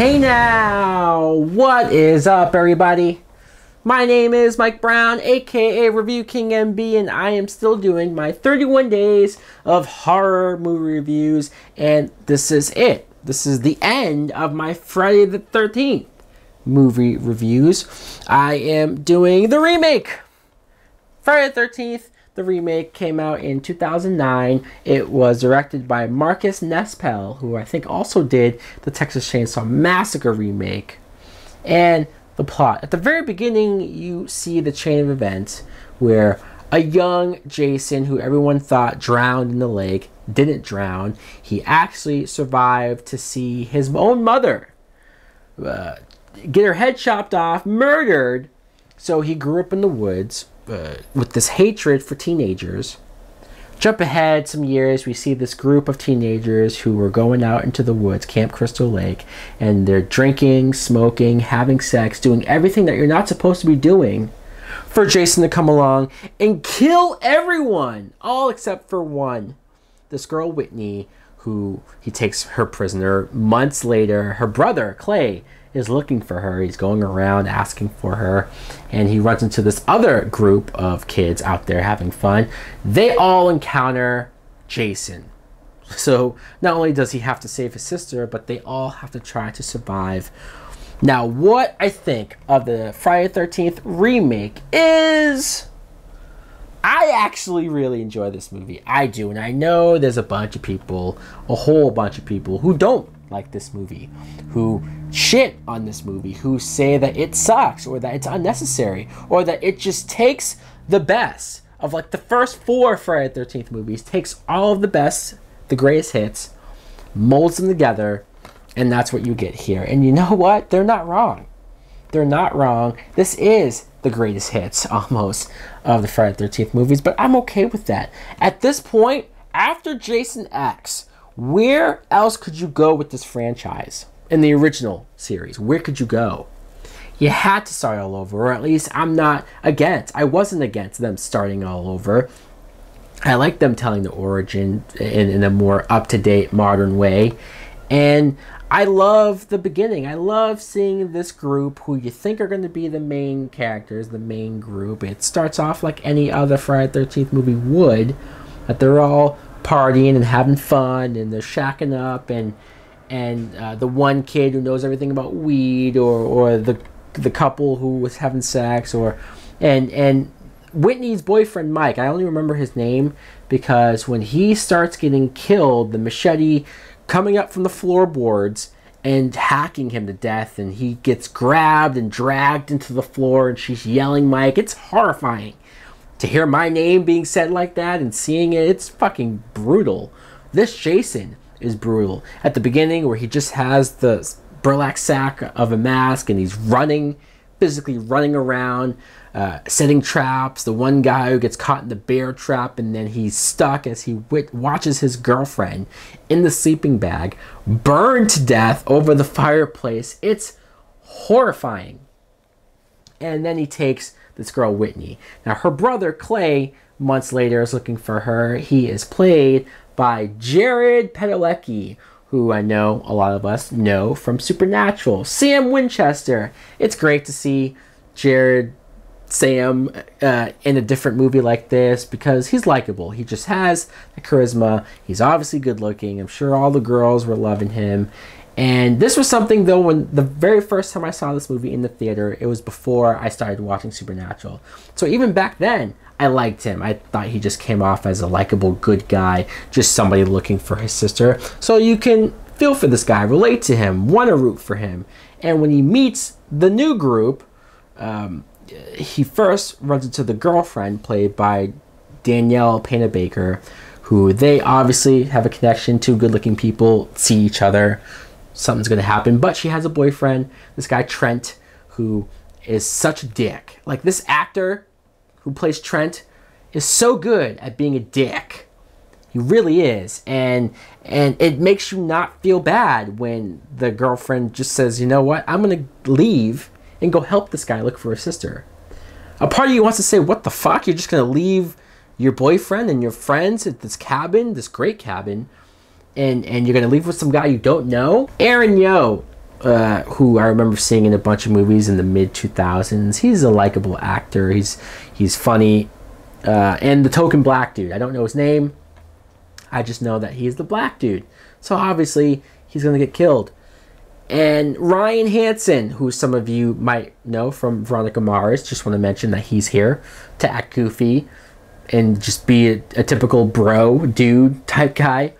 Hey now, what is up everybody? My name is Mike Brown, aka ReviewKingMB, and I am still doing my 31 days of horror movie reviews, and this is it. This is the end of my Friday the 13th movie reviews. I am doing the remake. Friday the 13th, the remake came out in 2009. It was directed by Marcus Nispel, who I think also did the Texas Chainsaw Massacre remake. And the plot. At the very beginning, you see the chain of events where a young Jason, who everyone thought drowned in the lake, didn't drown. He actually survived to see his own mother get her head chopped off, murdered. So he grew up in the woods with this hatred for teenagers. Jump ahead some years, we see this group of teenagers who were going out into the woods, Camp Crystal Lake, and they're drinking, smoking, having sex, doing everything that you're not supposed to be doing, for Jason to come along and kill everyone, all except for one. This girl, Whitney, who he takes her prisoner. Months later, her brother, Clay, is looking for her. He's going around asking for her, and he runs into this other group of kids out there having fun. They all encounter Jason. So not only does he have to save his sister, but they all have to try to survive. Now, what I think of the Friday the 13th remake is I actually really enjoy this movie. I do, and I know there's a bunch of people, a whole bunch of people who don't like this movie, who shit on this movie, who say that it sucks, or that it's unnecessary, or that it just takes the best of like the first 4 Friday the 13th movies, takes all of the best, the greatest hits, molds them together, and that's what you get here. And you know what? They're not wrong. They're not wrong. This is the greatest hits, almost, of the Friday the 13th movies, but I'm okay with that. At this point, after Jason X, where else could you go with this franchise? In the original series, where could you go? You had to start all over, or at least I wasn't against them starting all over. I like them telling the origin in a more up-to-date, modern way. And I love the beginning. I love seeing this group who you think are going to be the main characters, the main group. It starts off like any other Friday the 13th movie would, that they're all partying and having fun, and they're shacking up, and the one kid who knows everything about weed, or the couple who was having sex, and Whitney's boyfriend Mike. I only remember his name because when he starts getting killed, the machete coming up from the floorboards and hacking him to death, and he gets grabbed and dragged into the floor, and she's yelling Mike. It's horrifying to hear my name being said like that and seeing it. It's fucking brutal. This Jason is brutal. At the beginning, where he just has the burlap sack of a mask and he's running, physically running around, setting traps. The one guy who gets caught in the bear trap, and then he's stuck as he watches his girlfriend in the sleeping bag burn to death over the fireplace. It's horrifying. And then he takes this girl Whitney. Now her brother Clay, months later, is looking for her. He is played by Jared Padalecki, who I know a lot of us know from Supernatural. Sam Winchester. It's great to see Sam in a different movie like this, because he's likable. He just has the charisma. He's obviously good looking. I'm sure all the girls were loving him. And this was something, though, when the very first time I saw this movie in the theater, it was before I started watching Supernatural. So even back then, I liked him. I thought he just came off as a likable, good guy, just somebody looking for his sister. So you can feel for this guy, relate to him, want to root for him. And when he meets the new group, he first runs into the girlfriend, played by Danielle Panabaker, who they obviously have a connection to. Good-looking people see each other. Something's going to happen. But she has a boyfriend, this guy Trent, who is such a dick. Like, this actor who plays Trent is so good at being a dick. He really is. And it makes you not feel bad when the girlfriend just says, you know what, I'm going to leave and go help this guy look for his sister. A part of you wants to say, what the fuck? You're just going to leave your boyfriend and your friends at this cabin, this great cabin, and you're going to leave with some guy you don't know? Aaron Yo who I remember seeing in a bunch of movies in the mid-2000s. He's a likable actor. He's funny. And the token black dude. I don't know his name. I just know that he's the black dude. So obviously, he's going to get killed. And Ryan Hansen, who some of you might know from Veronica Mars, just want to mention that he's here to act goofy and just be a typical bro, dude type guy.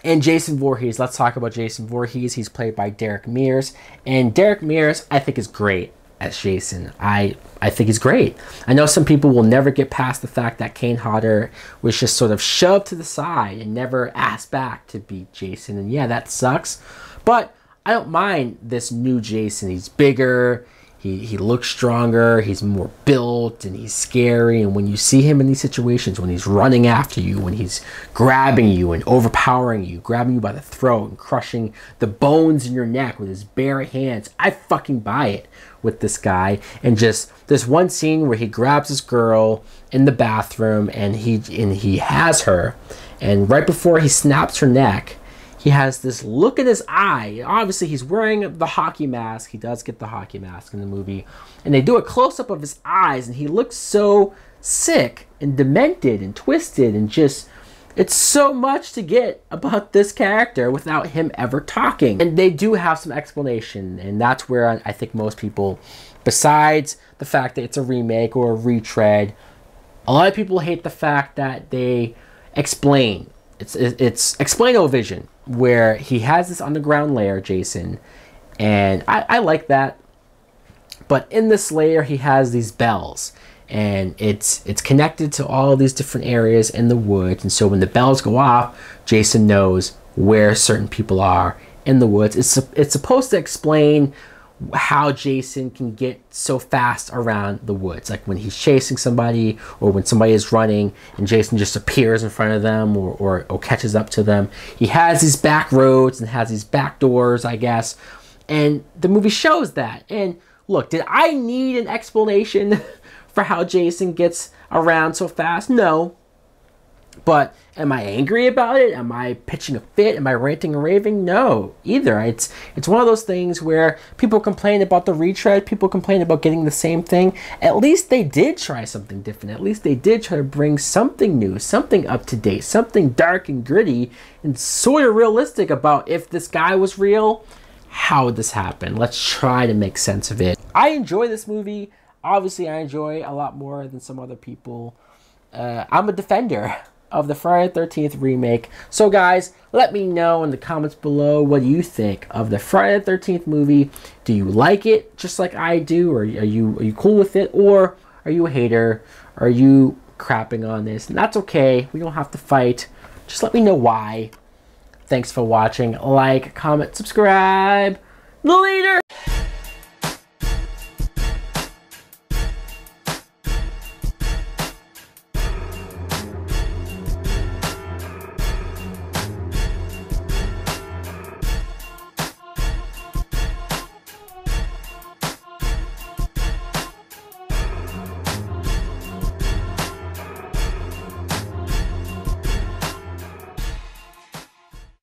And Jason Voorhees, let's talk about Jason Voorhees. He's played by Derek Mears. And Derek Mears, I think, is great as Jason. I think he's great. I know some people will never get past the fact that Kane Hodder was just sort of shoved to the side and never asked back to be Jason. And yeah, that sucks. But I don't mind this new Jason. He's bigger. He looks stronger, he's more built, and he's scary. And when you see him in these situations, when he's running after you, when he's grabbing you and overpowering you, grabbing you by the throat and crushing the bones in your neck with his bare hands, I fucking buy it with this guy. And just this one scene where he grabs this girl in the bathroom and he has her, and right before he snaps her neck, he has this look in his eye. Obviously, he's wearing the hockey mask. He does get the hockey mask in the movie. And they do a close-up of his eyes, and he looks so sick and demented and twisted and just... It's so much to get about this character without him ever talking. And they do have some explanation, and that's where I think most people, besides the fact that it's a remake or a retread, a lot of people hate the fact that they explain. It's explain-o-vision, where he has this underground lair, Jason, and I like that. But in this lair, he has these bells, and it's connected to all these different areas in the woods. And so when the bells go off, Jason knows where certain people are in the woods. It's supposed to explain how Jason can get so fast around the woods, like when he's chasing somebody or when somebody is running and Jason just appears in front of them or catches up to them. He has these back roads and has these back doors, I guess, and the movie shows that. And look, did I need an explanation for how Jason gets around so fast? No. But am I angry about it? Am I pitching a fit? Am I ranting and raving? No, either. It's one of those things where people complain about the retread. People complain about getting the same thing. At least they did try something different. At least they did try to bring something new, something up to date, something dark and gritty and sort of realistic about if this guy was real, how would this happen? Let's try to make sense of it. I enjoy this movie. Obviously, I enjoy a lot more than some other people. I'm a defender of the Friday the 13th remake. So guys, let me know in the comments below what you think of the Friday the 13th movie. Do you like it just like I do, or are you cool with it, or are you a hater? Are you crapping on this? And that's okay. We don't have to fight. Just let me know why. Thanks for watching. Like, comment, subscribe. Later.